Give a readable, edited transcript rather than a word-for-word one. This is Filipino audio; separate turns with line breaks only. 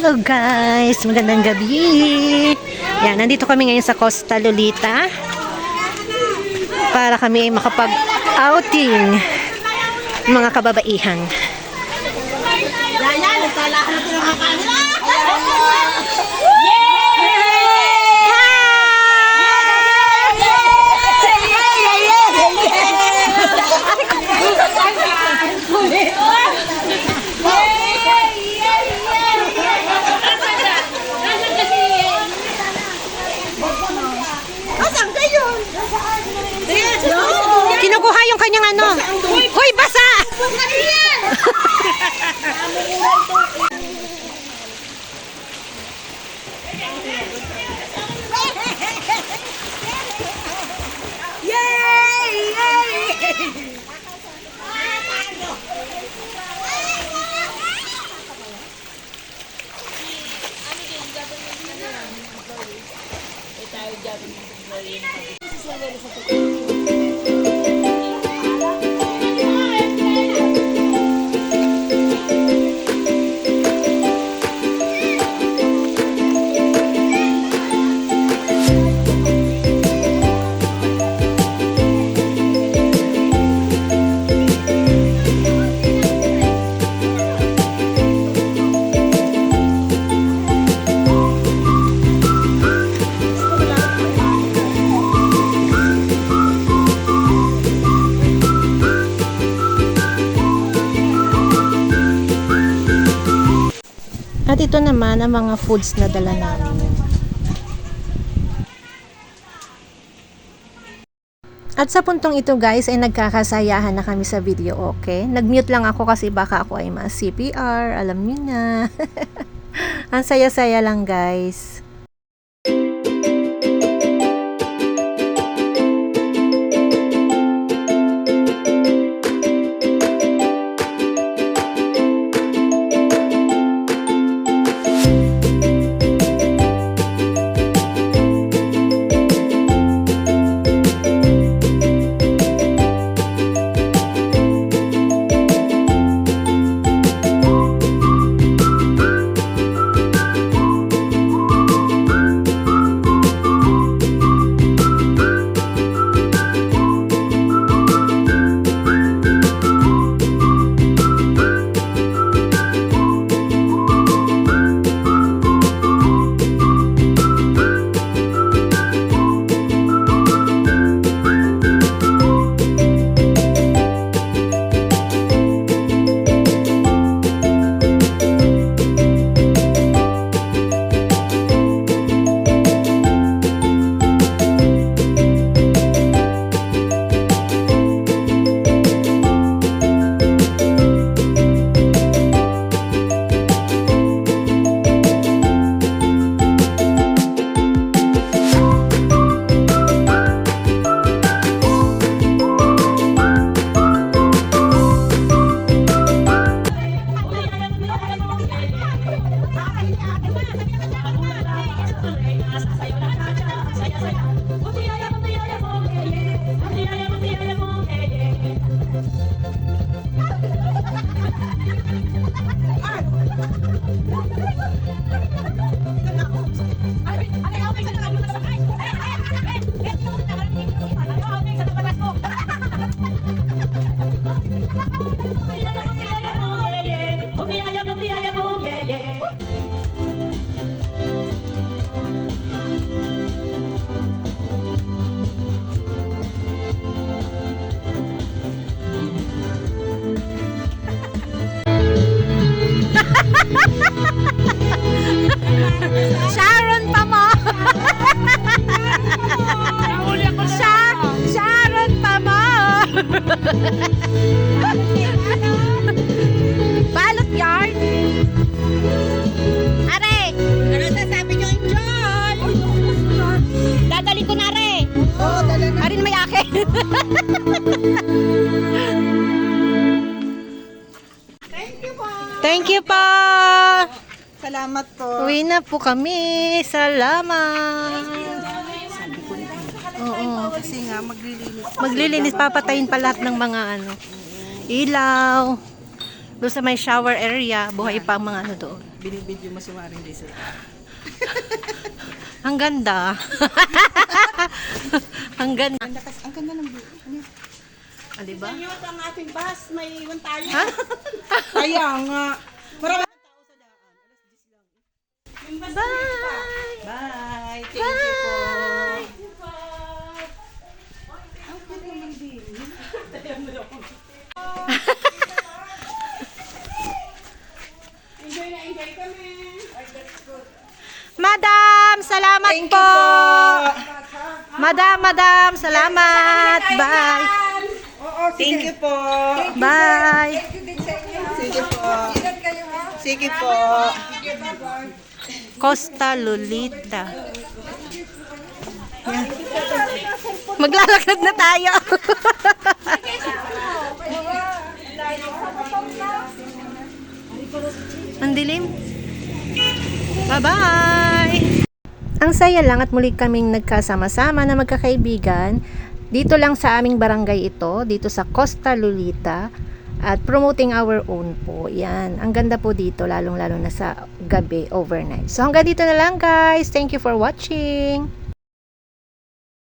Hello guys, magandang gabi. Yan, nandito kami ngayon sa Costa Lolita para kami ay makapag-outing mga kababaihan. Kinukuha yung kanyang ano. Hoy, basa! At ito naman ang mga foods na dala namin. At sa puntong ito guys ay nagkakasayahan na kami sa video, okay? Nag-mute lang ako kasi baka ako ay ma-CPR, alam niyo na. Ang saya-saya lang guys. Sharon pa mo. Sharon pa mo. Balot yarn. Are. Ano sasabi nyo, enjoy? Dadali ko na are. Oo, dala na. Arin may akin.
Thank you po.
Thank you po.
Salamat po.
Uwi na po kami. Salamat. Oo.
Kasi nga maglilinis.
Maglilinis, papatayin pa lahat ng mga ano, ilaw. Doon sa may shower area, buhay pa ang mga ano doon.
Binibidyo mo si Maring Diesel.
Ang ganda. Ang ganda.
Ang ganda ng view. Ano?
Ah, diba?
Ito ang ating bus. May iwan tayo.
Ha?
Kaya nga. Marami tao sa daan. Alas 10 lang.
Bye!
Bye. Thank you po. Enjoy na enjoy kami.
Madam, salamat
Thank you
po.
po.
Madam, salamat. Bye.
Thank you po.
Bye.
Sige po. Sige po.
Costa Lolita. Yan. Maglalakad na tayo. Ang dilim. Bye-bye. Ang saya lang at muli kaming nagkasama-sama na magkakaibigan. Dito lang sa aming barangay ito, dito sa Costa Lolita. At promoting our own po. Yan. Ang ganda po dito, lalong-lalo na sa gabi, overnight. So hanggang dito na lang guys. Thank you for watching.